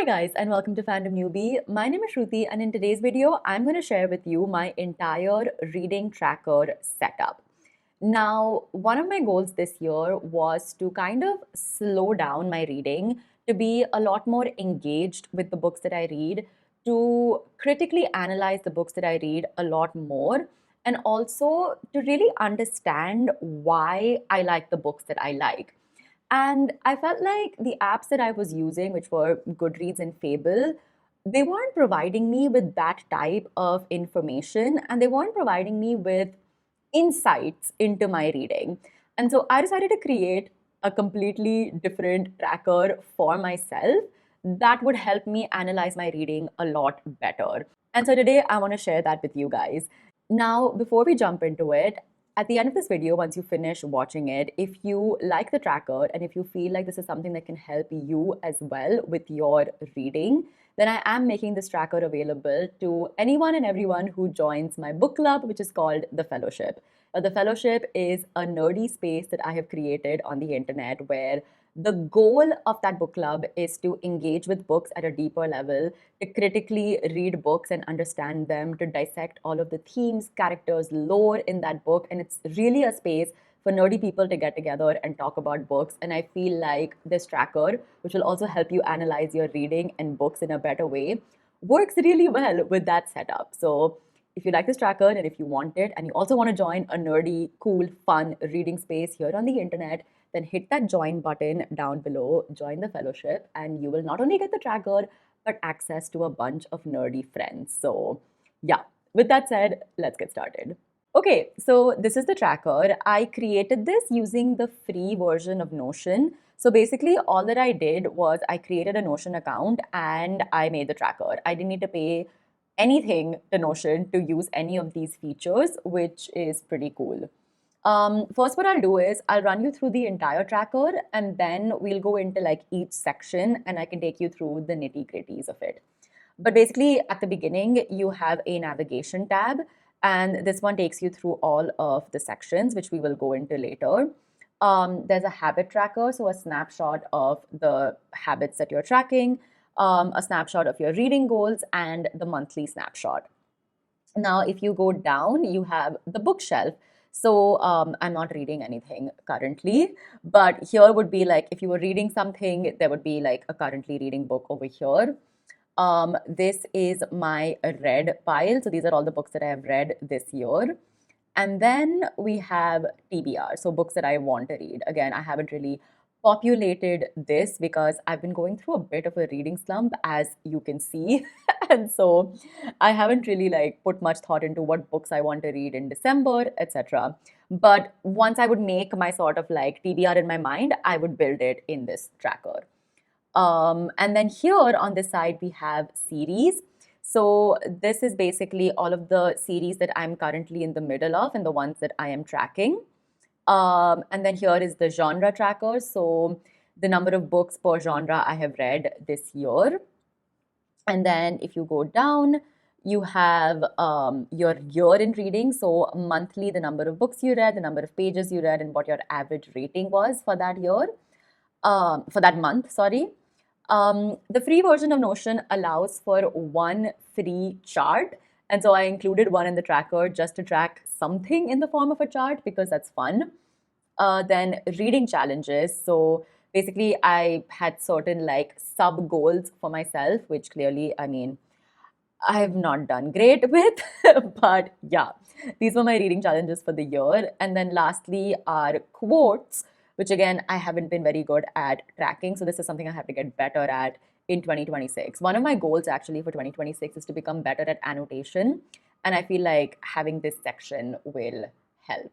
guys, and welcome to Fandom Newbie. My name is Shruti, and in today's video, I'm going to share with you my entire reading tracker setup. Now, one of my goals this year was to kind of slow down my reading, to be a lot more engaged with the books that I read, to critically analyze the books that I read a lot more, and also to really understand why I like the books that I like. And I felt like the apps that I was using, which were Goodreads and Fable, they weren't providing me with that type of information and they weren't providing me with insights into my reading. And so I decided to create a completely different tracker for myself that would help me analyze my reading a lot better. And so today I want to share that with you guys. Now, before we jump into it, at the end of this video, once you finish watching it, if you like the tracker and if you feel like this is something that can help you as well with your reading, then I am making this tracker available to anyone and everyone who joins my book club, which is called The Fellowship. The Fellowship is a nerdy space that I have created on the internet where the goal of that book club is to engage with books at a deeper level, to critically read books and understand them, to dissect all of the themes, characters, lore in that book. And it's really a space for nerdy people to get together and talk about books. And I feel like this tracker, which will also help you analyze your reading and books in a better way, works really well with that setup. So if you like this tracker and if you want it, and you also want to join a nerdy, cool, fun reading space here on the internet, then hit that join button down below, join the fellowship, and you will not only get the tracker, but access to a bunch of nerdy friends. So yeah, with that said, let's get started. Okay, so this is the tracker. I created this using the free version of Notion. So basically all that I did was I created a Notion account and I made the tracker. I didn't need to pay anything to Notion to use any of these features, which is pretty cool. First, what I'll do is I'll run you through the entire tracker and then we'll go into like each section and I can take you through the nitty gritties of it. But basically, at the beginning, you have a navigation tab, and this one takes you through all of the sections, which we will go into later. There's a habit tracker, so a snapshot of the habits that you're tracking, a snapshot of your reading goals, and the monthly snapshot. Now, if you go down, you have the bookshelf. So I'm not reading anything currently, but here would be like if you were reading something, there would be like a currently reading book over here. This is my read pile. So these are all the books that I have read this year. And then we have TBR, so books that I want to read. Again, I haven't really populated this because I've been going through a bit of a reading slump, as you can see. And so I haven't really like put much thought into what books I want to read in December, etc. But once I would make my sort of like TBR in my mind, I would build it in this tracker. And then here on this side, we have series. So this is basically all of the series that I'm currently in the middle of and the ones that I am tracking. And then here is the genre tracker. So the number of books per genre I have read this year. And then if you go down, you have your year in reading. So monthly, the number of books you read, the number of pages you read, and what your average rating was for that year, for that month, sorry. The free version of Notion allows for one free chart. And so I included one in the tracker just to track something in the form of a chart because that's fun. Then reading challenges. So basically, I had certain like sub goals for myself, which clearly, I mean, I have not done great with. But yeah, these were my reading challenges for the year. And then lastly are quotes, which again, I haven't been very good at tracking. So this is something I have to get better at in 2026. One of my goals actually for 2026 is to become better at annotation. And I feel like having this section will help.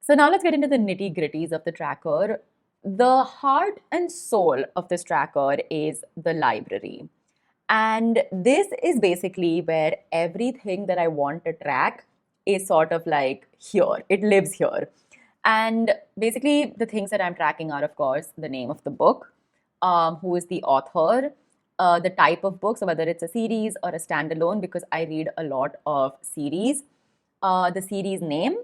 So now let's get into the nitty gritties of the tracker. The heart and soul of this tracker is the library. And this is basically where everything that I want to track is sort of like here. It lives here. And basically, the things that I'm tracking are, of course, the name of the book, who is the author, the type of book, so whether it's a series or a standalone, because I read a lot of series, the series name,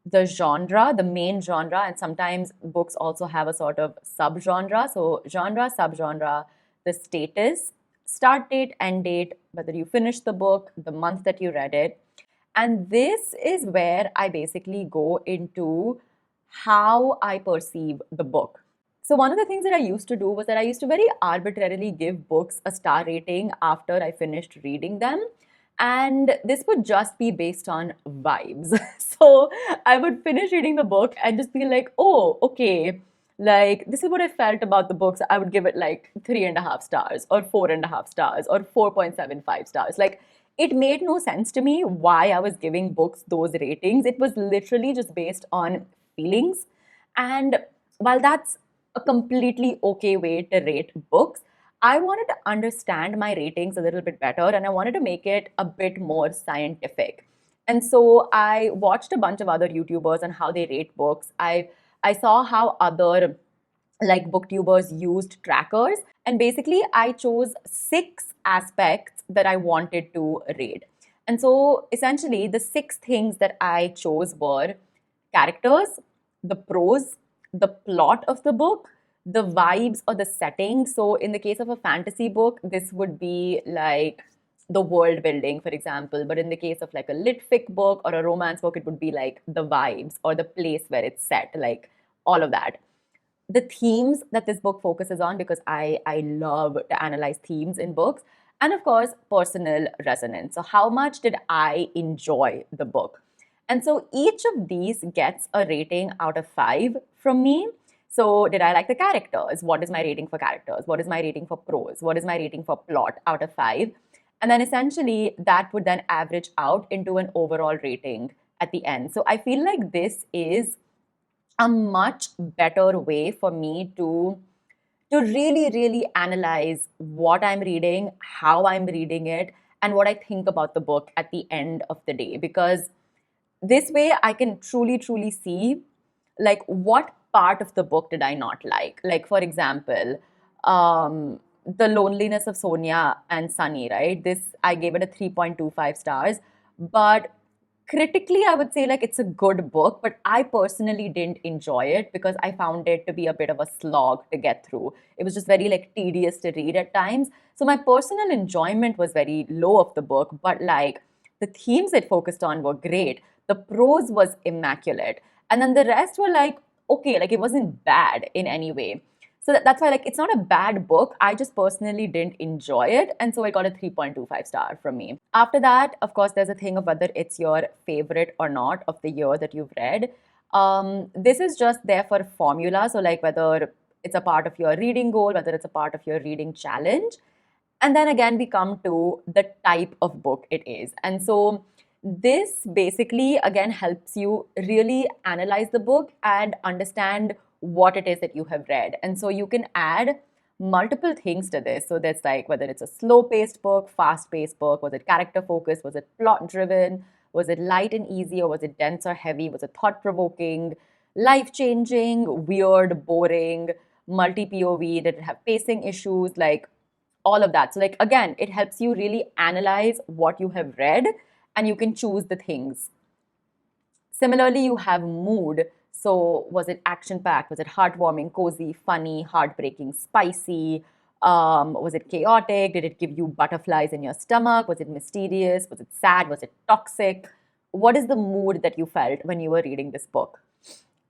the genre, the main genre, and sometimes books also have a sort of subgenre. So genre, subgenre, the status, start date, end date, whether you finished the book, the month that you read it. And this is where I basically go into how I perceive the book. So, one of the things that I used to do was that I used to very arbitrarily give books a star rating after I finished reading them. And this would just be based on vibes. So, I would finish reading the book and just be like, oh, okay, like this is what I felt about the books. I would give it like 3.5 stars or 4.5 stars or 4.75 stars. Like, it made no sense to me why I was giving books those ratings. It was literally just based on feelings. And while that's a completely okay way to rate books, I wanted to understand my ratings a little bit better and I wanted to make it a bit more scientific. And so I watched a bunch of other YouTubers on how they rate books. I saw how other like booktubers used trackers, and basically I chose 6 aspects that I wanted to rate. And so essentially the 6 things that I chose were characters, the prose, the plot of the book, the vibes or the setting. So in the case of a fantasy book, this would be like the world building, for example. But in the case of like a lit fic book or a romance book, it would be like the vibes or the place where it's set, like all of that. The themes that this book focuses on, because I love to analyze themes in books, and of course personal resonance. So how much did I enjoy the book? And so each of these gets a rating out of 5 from me. So did I like the characters? What is my rating for characters? What is my rating for prose? What is my rating for plot out of 5? And then essentially that would then average out into an overall rating at the end. So I feel like this is a much better way for me to really analyze what I'm reading, how I'm reading it, and what I think about the book at the end of the day. Because this way I can truly see like what part of the book did I not like. Like for example, the loneliness of Sonia and Sunny, right? This I gave it a 3.25 stars, but critically I would say like it's a good book, but I personally didn't enjoy it because I found it to be a bit of a slog to get through. It was just very like tedious to read at times. So my personal enjoyment was very low of the book, but like the themes it focused on were great. The prose was immaculate. And then the rest were like, okay, like it wasn't bad in any way. So that's why like it's not a bad book. I just personally didn't enjoy it. And so I got a 3.25 star from me. After that, of course, there's a thing of whether it's your favorite or not of the year that you've read. This is just there for formula. So like whether it's a part of your reading goal, whether it's a part of your reading challenge. And then again, we come to the type of book it is. And so this basically again helps you really analyze the book and understand what it is that you have read. And so you can add multiple things to this. So there's like whether it's a slow paced book, fast paced book, was it character focused, was it plot driven, was it light and easy, or was it dense or heavy, was it thought provoking, life changing, weird, boring, multi POV, did it have pacing issues, like all of that. So like again, it helps you really analyze what you have read and you can choose the things. Similarly, you have mood. So was it action packed? Was it heartwarming, cozy, funny, heartbreaking, spicy? Was it chaotic? Did it give you butterflies in your stomach? Was it mysterious? Was it sad? Was it toxic? What is the mood that you felt when you were reading this book?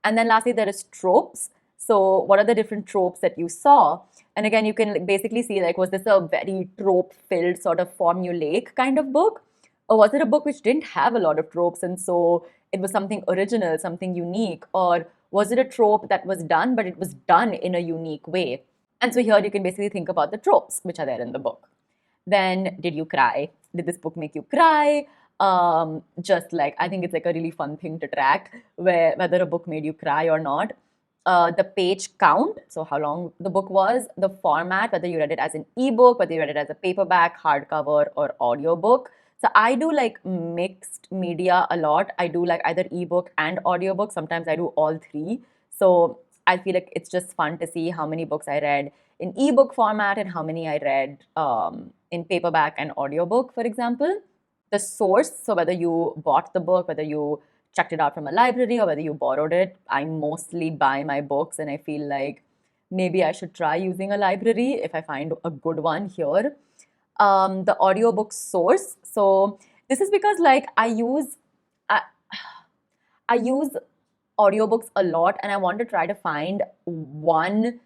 And then lastly, there is tropes. So what are the different tropes that you saw? And again, you can basically see like, was this a very trope filled sort of formulaic kind of book? Or was it a book which didn't have a lot of tropes and so it was something original, something unique? Or was it a trope that was done, but it was done in a unique way? And so here you can basically think about the tropes which are there in the book. Then, did you cry? Did this book make you cry? Just like, I think it's like a really fun thing to track whether a book made you cry or not. The page count, so how long the book was, the format, whether you read it as an ebook, whether you read it as a paperback, hardcover, or audiobook. So I do like mixed media a lot. I do like either ebook and audiobook. Sometimes I do all three. So I feel like it's just fun to see how many books I read in ebook format and how many I read in paperback and audiobook, for example. The source, so whether you bought the book, whether you checked it out from a library or whether you borrowed it, I mostly buy my books and I feel like maybe I should try using a library if I find a good one here. the audiobook source. So this is because like I, I use audiobooks a lot, and I want to try to find one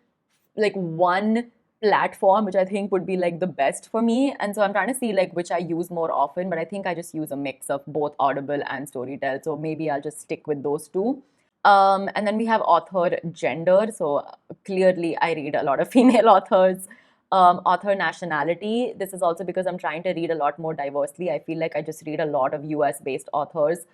platform which I think would be like the best for me. And so I'm trying to see like which I use more often, but I think I just use a mix of both Audible and Storytel. So maybe I'll just stick with those two. And then we have author gender. So clearly I read a lot of female authors. Author nationality. This is also because I'm trying to read a lot more diversely. I feel like I just read a lot of US based authors.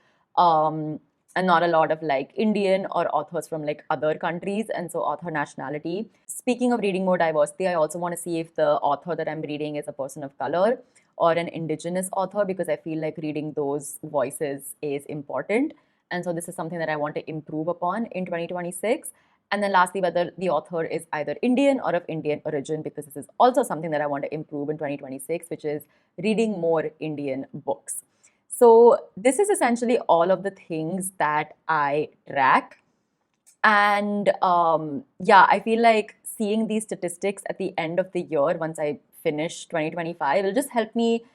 And not a lot of like Indian or authors from like other countries, and so author nationality. Speaking of reading more diversity, I also want to see if the author that I'm reading is a person of color or an indigenous author, because I feel like reading those voices is important. And so this is something that I want to improve upon in 2026. And then lastly, whether the author is either Indian or of Indian origin, because this is also something that I want to improve in 2026, which is reading more Indian books. So this is essentially all of the things that I track. And yeah, I feel like seeing these statistics at the end of the year, once I finish 2025, it'll just help me.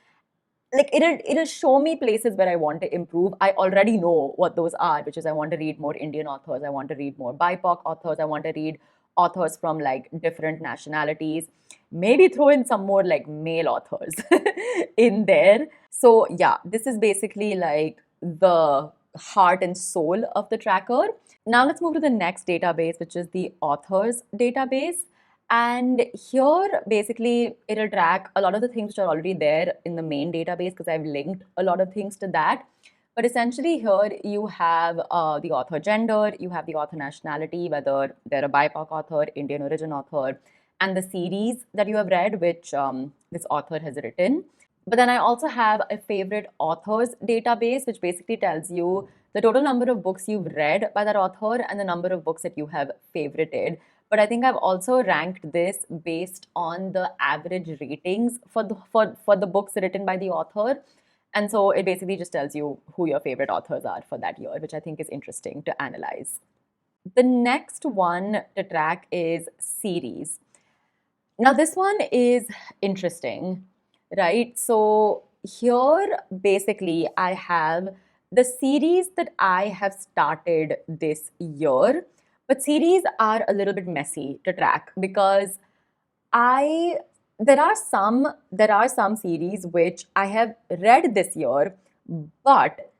Like it'll show me places where I want to improve. I already know what those are, which is I want to read more Indian authors, I want to read more BIPOC authors, I want to read authors from like different nationalities. Maybe throw in some more like male authors in there. So yeah, this is basically like the heart and soul of the tracker. Now let's move to the next database, which is the authors database. And here, basically, it'll track a lot of the things which are already there in the main database, because I've linked a lot of things to that. But essentially, here you have the author gender, you have the author nationality, whether they're a BIPOC author, Indian origin author, and the series that you have read, which this author has written. But then I also have a favorite authors database, which basically tells you the total number of books you've read by that author and the number of books that you have favorited. But I think I've also ranked this based on the average ratings for the books written by the author. And so it basically just tells you who your favorite authors are for that year, which I think is interesting to analyze. The next one to track is series. Now, this one is interesting, right? So, here basically I have the series that I have started this year, but series are a little bit messy to track because I there are some series which I have read this year, but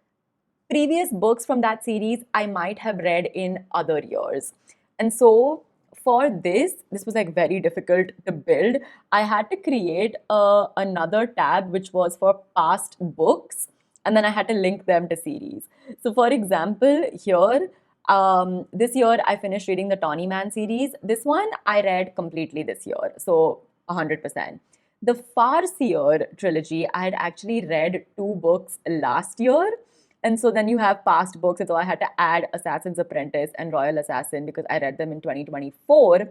previous books from that series I might have read in other years. And so for this was like very difficult to build. I had to create another tab which was for past books, and then I had to link them to series. So for example, here, this year I finished reading the Tawny Man series. This one I read completely this year, so 100%. The Farseer trilogy, I had actually read two books last year. And so then you have past books. And so I had to add Assassin's Apprentice and Royal Assassin because I read them in 2024.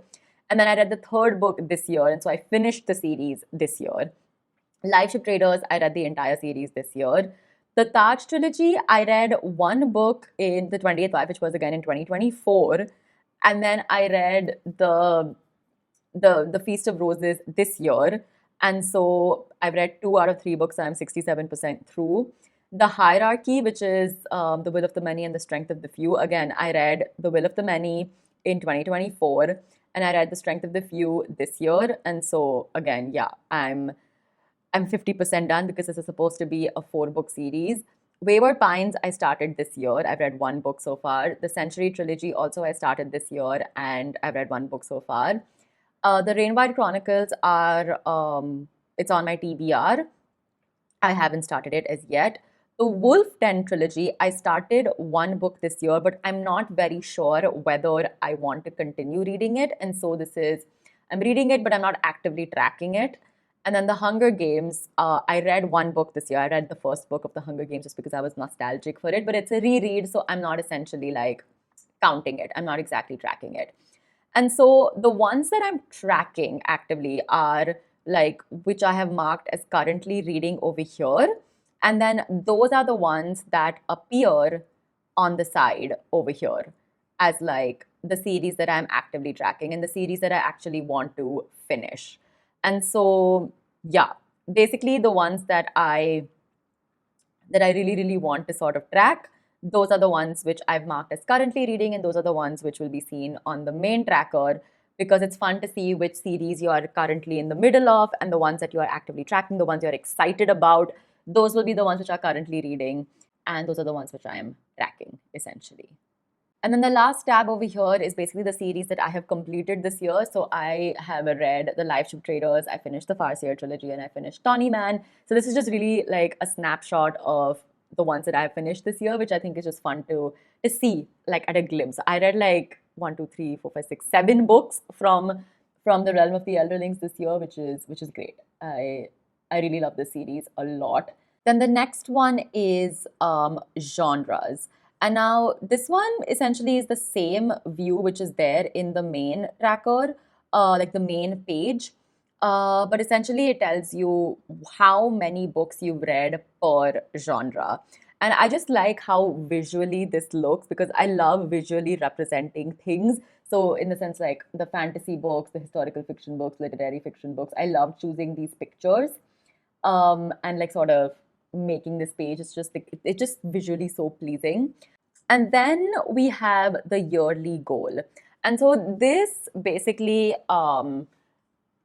And then I read the third book this year. And so I finished the series this year. Live Ship Traders, I read the entire series this year. The Taj trilogy, I read one book in the 20th Wife, which was again in 2024. And then I read the Feast of Roses this year. And so I've read 2 out of 3 books, and I'm 67% through. The Hierarchy, which is The Will of the Many and the Strength of the Few. Again, I read The Will of the Many in 2024, and I read The Strength of the Few this year. And so again, yeah, I'm 50% done because this is supposed to be a 4-book series. Wayward Pines, I started this year. I've read 1 book so far. The Century trilogy also I started this year, and I've read 1 book so far. The Rainwhite Chronicles are it's on my TBR. I haven't started it as yet. The Wolf Den trilogy, I started 1 book this year, but I'm not very sure whether I want to continue reading it. And so I'm reading it, but I'm not actively tracking it. And then The Hunger Games, I read 1 book this year. I read the first book of The Hunger Games just because I was nostalgic for it, but it's a reread, so I'm not essentially like counting it. I'm not exactly tracking it. And so the ones that I'm tracking actively are like which I have marked as currently reading over here. And then those are the ones that appear on the side over here as like the series that I'm actively tracking and the series that I actually want to finish. And so, yeah, basically the ones that I really, really want to sort of track. Those are the ones which I've marked as currently reading, and those are the ones which will be seen on the main tracker, because it's fun to see which series you are currently in the middle of, and the ones that you are actively tracking, the ones you're excited about. Those will be the ones which are currently reading, and those are the ones which I am tracking essentially. And then the last tab over here is basically the series that I have completed this year. So I have read The Liveship Traders, I finished the Farseer trilogy, and I finished Tawny Man. So this is just really like a snapshot of the ones that I've finished this year, which I think is just fun to see like at a glimpse. I read like 1, 2, 3, 4, 5, 6, 7 books from the realm of the Elderlings this year, which is great. I really love this series a lot. Then the next one is genres. And now this one essentially is the same view which is there in the main tracker, like the main page. But essentially it tells you how many books you've read per genre. And I just like how visually this looks, because I love visually representing things. So in the sense like the fantasy books, the historical fiction books, literary fiction books, I love choosing these pictures and like sort of making this page. It's just visually so pleasing. And then we have the yearly goal. And so this basically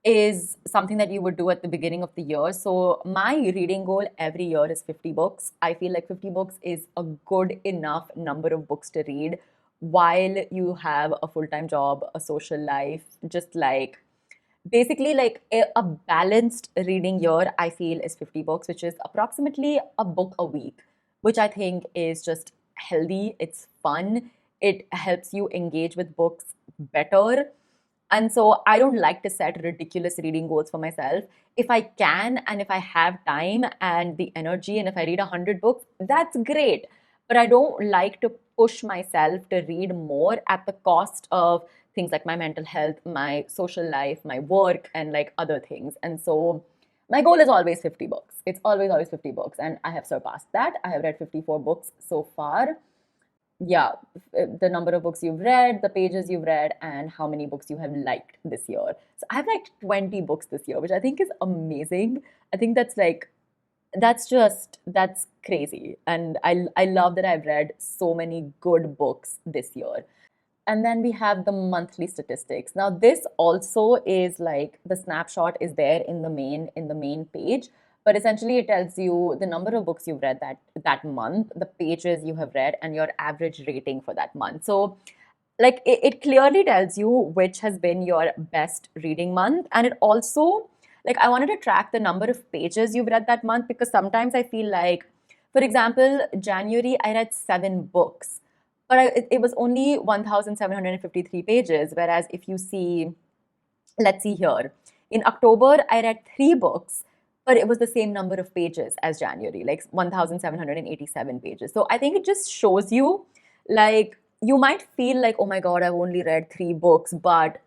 is something that you would do at the beginning of the year. So my reading goal every year is 50 books. I feel like 50 books is a good enough number of books to read while you have a full-time job, a social life, just like basically like a balanced reading year. I feel is 50 books, which is approximately a book a week, which I think is just healthy. It's fun. It helps you engage with books better. And so I don't like to set ridiculous reading goals for myself. If I can, and if I have time and the energy, and if I read 100 books, that's great. But I don't like to push myself to read more at the cost of things like my mental health, my social life, my work, and like other things. And so my goal is always 50 books. It's always 50 books. And I have surpassed that. I have read 54 books so far. Yeah, the number of books you've read, the pages you've read, and how many books you have liked this year. So I've liked 20 books this year, which I think is amazing. I think that's crazy. And I love that I've read so many good books this year. And then we have the monthly statistics. Now this also is like the snapshot is there in the main page, but essentially it tells you the number of books you've read that month, the pages you have read, and your average rating for that month. So like it clearly tells you which has been your best reading month. And it also, like, I wanted to track the number of pages you've read that month, because sometimes I feel like, for example, January I read 7 books, but it was only 1753 pages. Whereas if you see, let's see here, in October I read 3 books, but it was the same number of pages as January, like 1787 pages. So I think it just shows you, like, you might feel like, oh my God, I've only read 3 books, but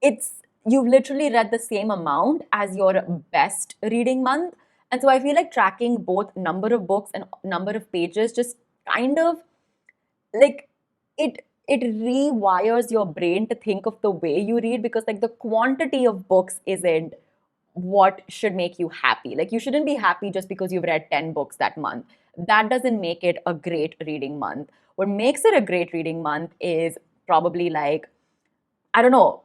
you've literally read the same amount as your best reading month. And so I feel like tracking both number of books and number of pages just kind of like it rewires your brain to think of the way you read, because like the quantity of books isn't what should make you happy. Like you shouldn't be happy just because you've read 10 books that month. That doesn't make it a great reading month. What makes it a great reading month is probably like, I don't know,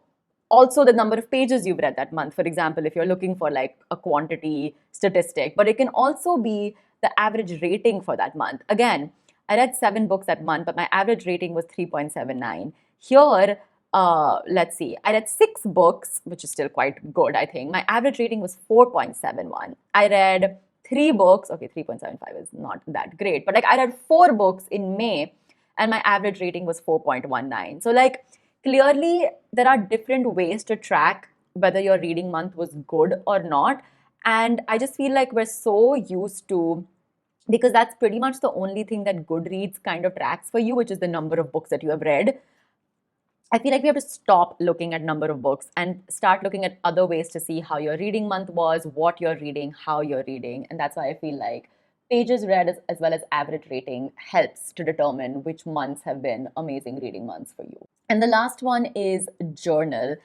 also the number of pages you've read that month. For example, if you're looking for like a quantity statistic, but it can also be the average rating for that month. Again, I read 7 books that month, but my average rating was 3.79. Here, let's see, I read 6 books, which is still quite good, I think. My average rating was 4.71. I read 3 books, okay, 3.75 is not that great, but like I read 4 books in May, and my average rating was 4.19. So like clearly there are different ways to track whether your reading month was good or not. And I just feel like we're so used to, because that's pretty much the only thing that Goodreads kind of tracks for you, which is the number of books that you have read. I feel like we have to stop looking at number of books and start looking at other ways to see how your reading month was, what you're reading, how you're reading. And that's why I feel like pages read as well as average rating helps to determine which months have been amazing reading months for you. And the last one is journal.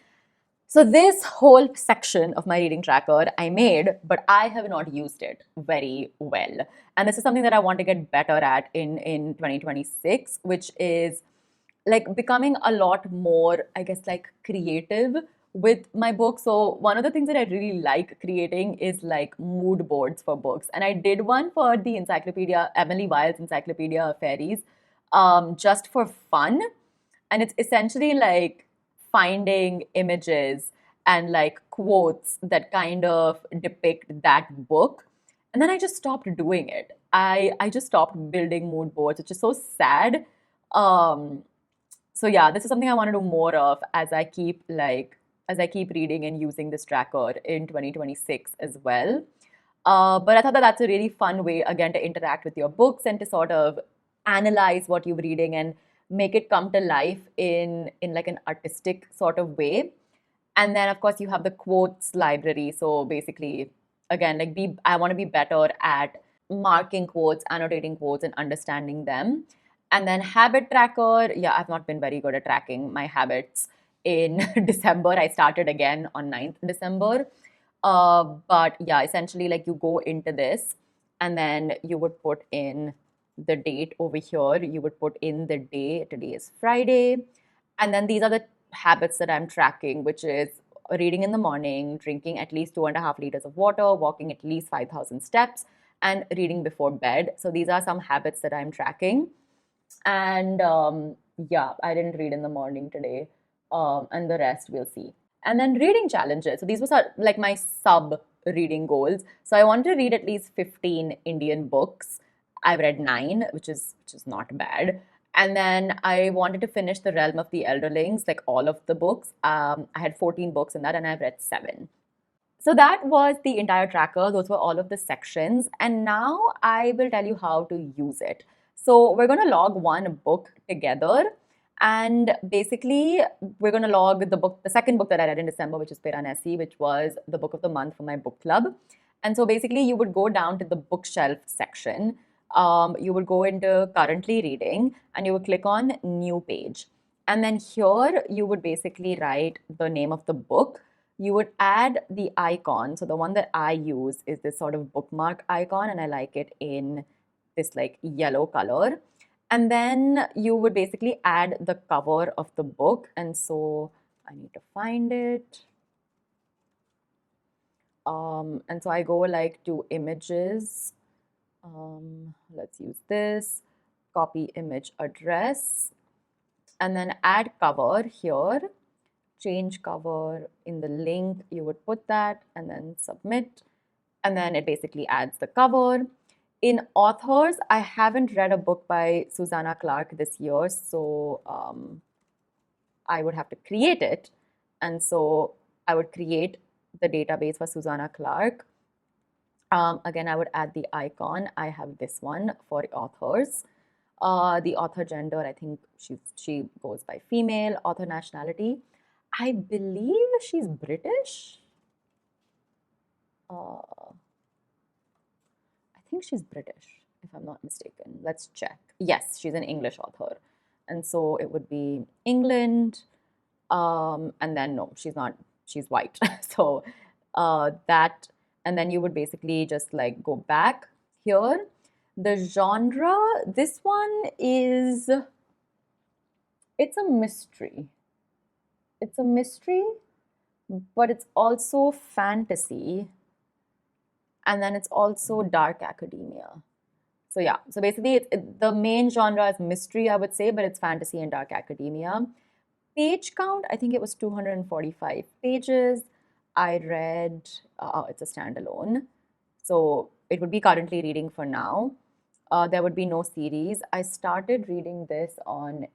So this whole section of my reading tracker I made, but I have not used it very well. And this is something that I want to get better at in 2026, which is like becoming a lot more, I guess, like creative with my book. So one of the things that I really like creating is like mood boards for books. And I did one for the encyclopedia, Emily Wilde's Encyclopedia of Fairies, just for fun. And it's essentially like finding images and like quotes that kind of depict that book. And then I just stopped doing it. I just stopped building mood boards, which is so sad. Um, so yeah, this is something I want to do more of as I keep reading and using this tracker in 2026 as well. But I thought that that's a really fun way again to interact with your books and to sort of analyze what you're reading and make it come to life in like an artistic sort of way. And then of course you have the quotes library. So basically, again, like be I want to be better at marking quotes, annotating quotes, and understanding them. And then habit tracker. Yeah, I've not been very good at tracking my habits in December. I started again on 9th December. But yeah, essentially, like you go into this and then you would put in the date over here. You would put in the day. Today is Friday. And then these are the habits that I'm tracking, which is reading in the morning, drinking at least 2.5 liters of water, walking at least 5,000 steps, and reading before bed. So these are some habits that I'm tracking. And yeah, I didn't read in the morning today. And the rest we'll see. And then reading challenges. So these were like my sub reading goals. So I wanted to read at least 15 Indian books. I've read 9, which is not bad. And then I wanted to finish The Realm of the Elderlings, like all of the books. I had 14 books in that, and I've read 7. So that was the entire tracker. Those were all of the sections. And now I will tell you how to use it. So we're going to log one book together. And basically, we're going to log the second book that I read in December, which is Piranesi, which was the book of the month for my book club. And so basically, you would go down to the bookshelf section. You would go into currently reading and you would click on new page. And then here, you would basically write the name of the book. You would add the icon. So the one that I use is this sort of bookmark icon, and I like it in this like yellow color. And then you would basically add the cover of the book. And so I need to find it. And so I go like to images. Let's use this, copy image address, and then add cover here. Change cover in the link, you would put that and then submit. And then it basically adds the cover. In authors, I haven't read a book by Susanna Clarke this year, so I would have to create it. And so I would create the database for Susanna Clarke. Again, I would add the icon. I have this one for authors. The author gender, I think she goes by female. Author nationality, I believe she's British. I think she's British, if I'm not mistaken. Let's check. Yes, she's an English author. And so it would be England. And then no, she's not, she's white. So that, and then you would basically just like go back here. The genre, this one is, it's a mystery. It's a mystery, but it's also fantasy. And then it's also dark academia. So yeah, so basically the main genre is mystery, I would say, but it's fantasy and dark academia. Page count, I think it was 245 pages. I read, it's a standalone. So it would be currently reading for now. There would be no series. I started reading this on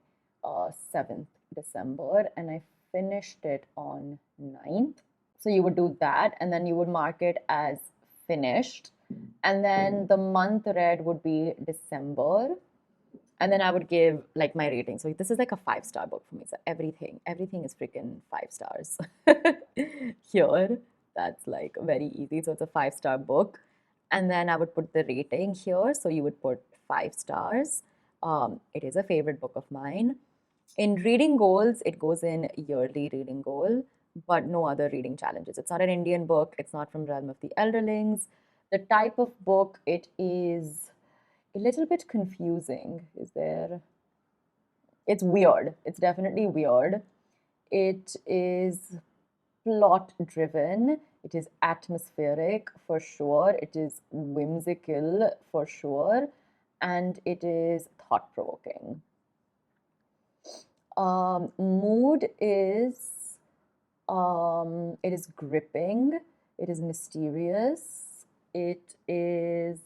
7th December and I finished it on 9th. So you would do that and then you would mark it as finished. And then the month read would be December. And then I would give like my rating. So this is like a 5-star book for me. So everything is freaking 5 stars. Here, that's like very easy. So it's a 5-star book. And then I would put the rating here. So you would put 5 stars. It is a favorite book of mine. In reading goals, it goes in yearly reading goal. but no other reading challenges. It's not an Indian book. It's not from Realm of the Elderlings. The type of book, it is a little bit confusing. Is there? It's weird. It's definitely weird. It is plot driven. It is atmospheric for sure. It is whimsical for sure. And it is thought provoking. Mood is it is gripping, it is mysterious, it is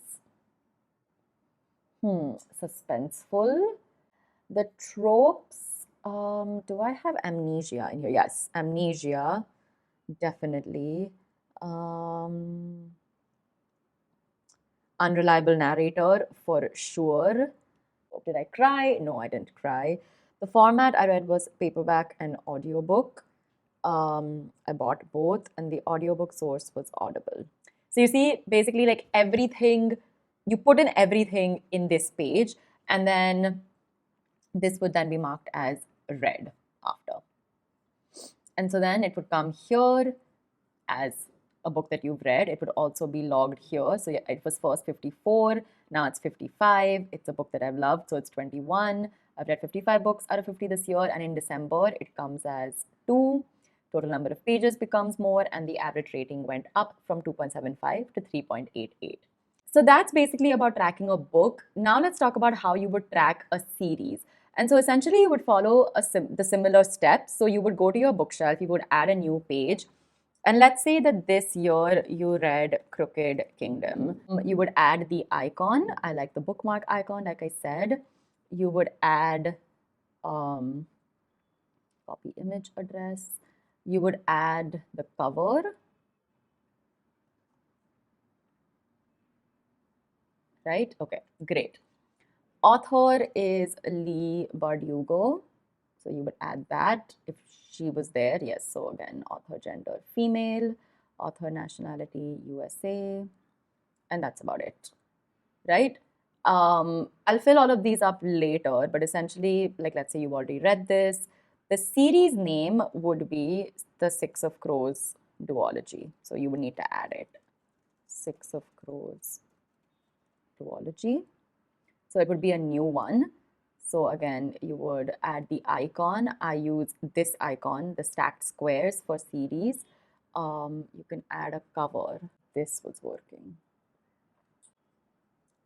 suspenseful. The tropes, do I have amnesia in here? Yes, amnesia, definitely. Unreliable narrator for sure. Did I cry? No, I didn't cry. The format I read was paperback and audiobook. I bought both, and the audiobook source was Audible. So you see, basically, like everything, you put in everything in this page, and then this would then be marked as read after. And so then it would come here as a book that you've read. It would also be logged here. So it was first 54, now it's 55. It's a book that I've loved, so it's 21. I've read 55 books out of 50 this year, and in December it comes as 2. Total number of pages becomes more, and the average rating went up from 2.75 to 3.88. So that's basically about tracking a book. Now let's talk about how you would track a series. And so essentially you would follow the similar steps. So you would go to your bookshelf, you would add a new page. And let's say that this year you read Crooked Kingdom. You would add the icon. I like the bookmark icon, like I said. You would add copy image address. You would add the cover. Right? Okay, great. Author is Leigh Bardugo. So you would add that if she was there. Yes, so again, author gender female, author nationality USA, and that's about it, right? I'll fill all of these up later, but essentially, like let's say you've already read this, the series name would be the Six of Crows duology. So you would need to add it. Six of Crows duology. So it would be a new one. So again, you would add the icon. I use this icon, the stacked squares for series. You can add a cover. This was working.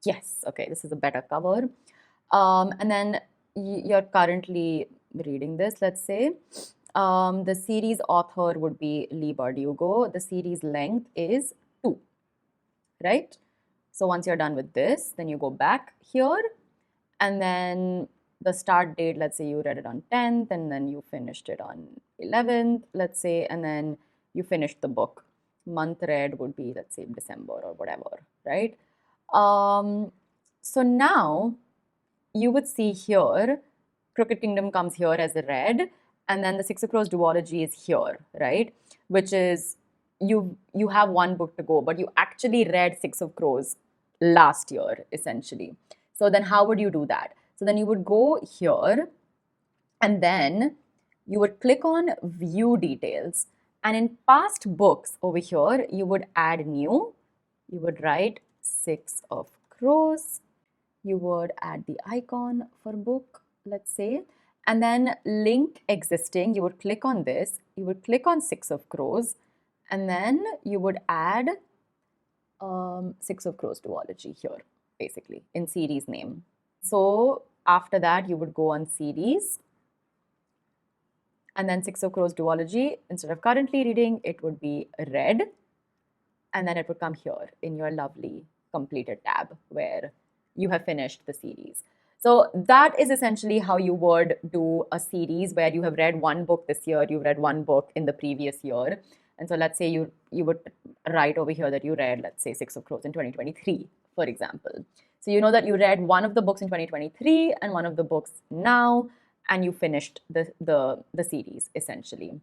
Yes, okay, this is a better cover. And then you're currently reading this, let's say. The series author would be Leigh Bardugo. The series length is 2, right? So once you're done with this, then you go back here, and then the start date, let's say you read it on 10th, and then you finished it on 11th, let's say, and then you finished the book. Month read would be, let's say, December or whatever, right? So now you would see here, Crooked Kingdom comes here as a read, and then the Six of Crows duology is here, right? Which is, you have one book to go, but you actually read Six of Crows last year, essentially. So then how would you do that? So then you would go here, and then you would click on view details. And in past books over here, you would add new. You would write Six of Crows. You would add the icon for book, let's say. And then link existing, you would click on this. You would click on Six of Crows. And then you would add Six of Crows duology here, basically, in series name. So after that, you would go on series, and then Six of Crows duology, instead of currently reading, it would be read, and then it would come here in your lovely completed tab where you have finished the series. So that is essentially how you would do a series where you have read one book this year, you read one book in the previous year. And so let's say you would write over here that you read, let's say, Six of Crows in 2023, for example. So you know that you read one of the books in 2023 and one of the books now, and you finished the series, essentially.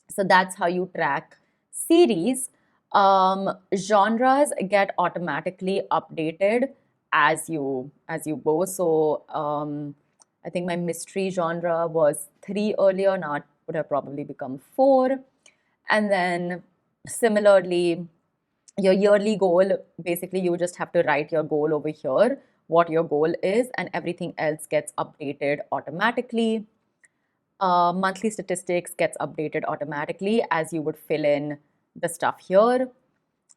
So that's how you track series. Genres get automatically updated as you go. So I think my mystery genre was 3 earlier, now it would have probably become 4. And then similarly, your yearly goal, basically you just have to write your goal over here, what your goal is, and everything else gets updated automatically. Monthly statistics gets updated automatically as you would fill in the stuff here.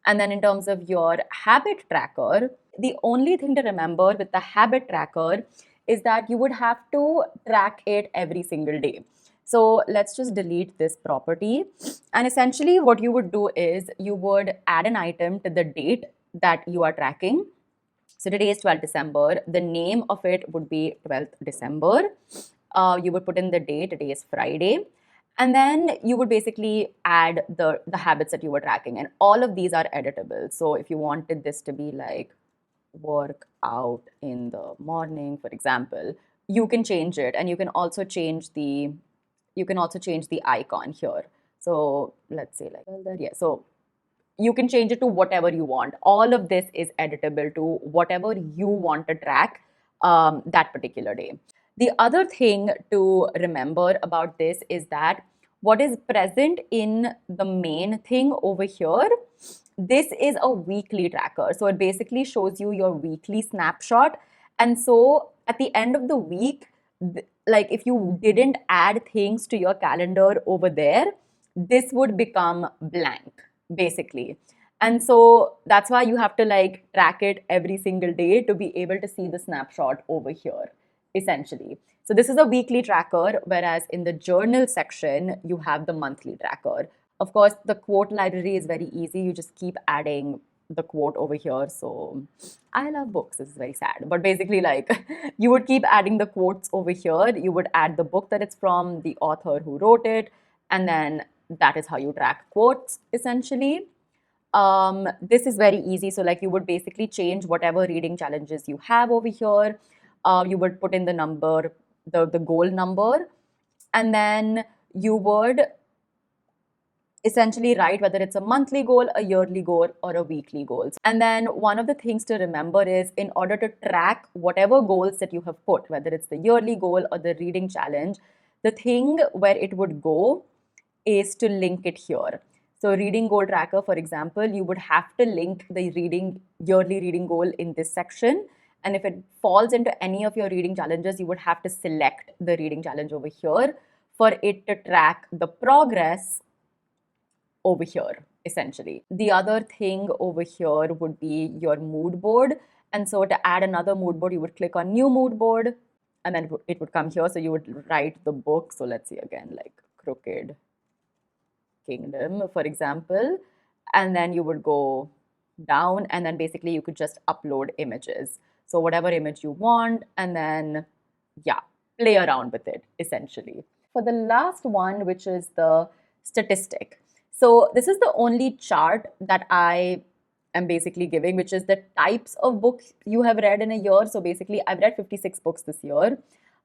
And then in terms of your habit tracker, the only thing to remember with the habit tracker is that you would have to track it every single day. So let's just delete this property. And essentially, what you would do is you would add an item to the date that you are tracking. So today is 12th December. The name of it would be 12th December. You would put in the date, today is Friday. And then you would basically add the habits that you were tracking. And all of these are editable. So if you wanted this to be like work out in the morning, for example, you can change it. And you can also change the icon here. So let's say like, yeah. So you can change it to whatever you want. All of this is editable to whatever you want to track that particular day. The other thing to remember about this is that what is present in the main thing over here, this is a weekly tracker. So it basically shows you your weekly snapshot. And so at the end of the week, like if you didn't add things to your calendar over there, this would become blank basically. And so that's why you have to like track it every single day to be able to see the snapshot over here, essentially. So this is a weekly tracker, whereas in the journal section, you have the monthly tracker. Of course, the quote library is very easy. You just keep adding the quote over here. So I love books. This is very sad. But basically, like you would keep adding the quotes over here. You would add the book that it's from, the author who wrote it, and then that is how you track quotes essentially. This is very easy. So like you would basically change whatever reading challenges you have over here. You would put in the number, the goal number, and then you would essentially write whether it's a monthly goal, a yearly goal, or a weekly goal. And then one of the things to remember is in order to track whatever goals that you have put, whether it's the yearly goal or the reading challenge, the thing where it would go is to link it here. So reading goal tracker, for example, you would have to link the yearly reading goal in this section. And if it falls into any of your reading challenges, you would have to select the reading challenge over here for it to track the progress over here, essentially. The other thing over here would be your mood board. And so to add another mood board, you would click on new mood board and then it would come here. So you would write the book. So let's see again, like Crooked Kingdom, for example, and then you would go down and then basically you could just upload images. So whatever image you want, and then yeah, play around with it essentially. For the last one, which is the statistic. So this is the only chart that I am basically giving, which is the types of books you have read in a year. So basically I've read 56 books this year.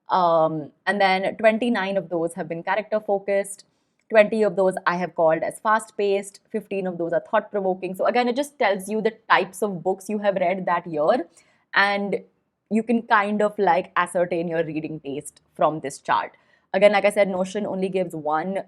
And then 29 of those have been character focused. 20 of those I have called as fast-paced, 15 of those are thought-provoking. So again, it just tells you the types of books you have read that year, and you can kind of like ascertain your reading taste from this chart. Again, like I said, Notion only gives one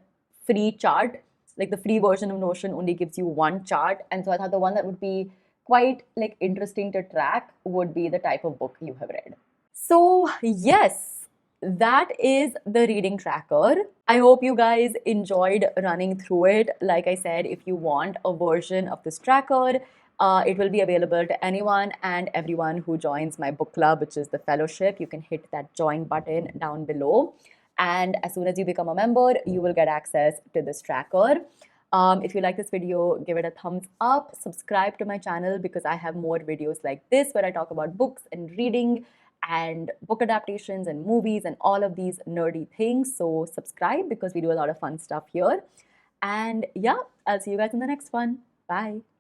free chart. Like the free version of Notion only gives you one chart. And so I thought the one that would be quite like interesting to track would be the type of book you have read. So yes, that is the reading tracker. I hope you guys enjoyed running through it. Like I said, if you want a version of this tracker, it will be available to anyone and everyone who joins my book club, which is the fellowship. You can hit that join button down below. And as soon as you become a member, you will get access to this tracker. If you like this video, give it a thumbs up, subscribe to my channel because I have more videos like this where I talk about books and reading and book adaptations and movies and all of these nerdy things. So subscribe because we do a lot of fun stuff here. And yeah, I'll see you guys in the next one. Bye.